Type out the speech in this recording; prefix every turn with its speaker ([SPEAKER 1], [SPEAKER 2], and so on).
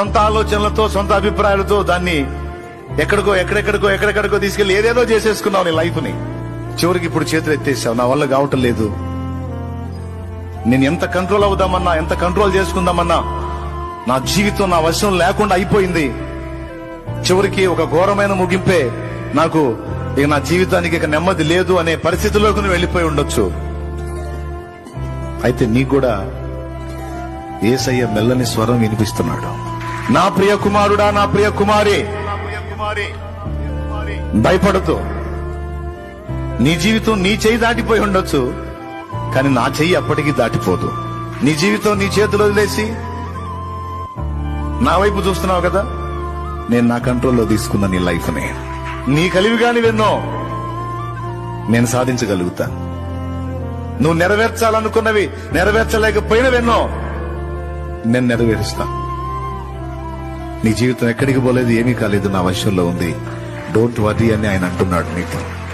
[SPEAKER 1] సొంత ఆలోచనలతో సొంత అభిప్రాయాలతో దాన్ని ఎక్కడికో తీసుకెళ్లి ఏదేదో చేసేసుకున్నావు నీ లైఫ్ ని. చివరికి ఇప్పుడు చేతులు ఎత్తేసావు, నా వల్ల కావటం లేదు. నేను ఎంత కంట్రోల్ అవుదామన్నా, ఎంత కంట్రోల్ చేసుకుందామన్నా నా జీవితం నా వశం లేకుండా అయిపోయింది. చివరికి ఒక ఘోరమైన ముగింపే నాకు, ఇక నా జీవితానికి ఇక నెమ్మది లేదు అనే పరిస్థితిలోకి నువ్వు వెళ్ళిపోయి ఉండొచ్చు. అయితే నీకు కూడా యేసయ్య మెల్లని స్వరం వినిపిస్తున్నాడు. నా ప్రియ కుమారుడా, నా ప్రియ కుమారి, భయపడుతూ. నీ జీవితం నీ చెయ్యి దాటిపోయి ఉండొచ్చు, కానీ నా చెయ్యి అప్పటికీ దాటిపోదు. నీ జీవితం నీ చేతిలో వదిలేసి నా వైపు చూస్తున్నావు కదా, నేను నా కంట్రోల్లో తీసుకున్న నీ లైఫ్ ని. నీ కలివిగాని వెన్నో నేను సాధించగలుగుతాను. నువ్వు నెరవేర్చాలనుకున్నవి నెరవేర్చలేకపోయినవెన్నో నేను నెరవేరుస్తా. నీ జీవితం ఎక్కడికి పోలేదు, ఏమీ కాలేదు, నా వశంలో ఉంది. డోంట్ వర్రీ అని ఆయన అంటున్నాడు నీతో.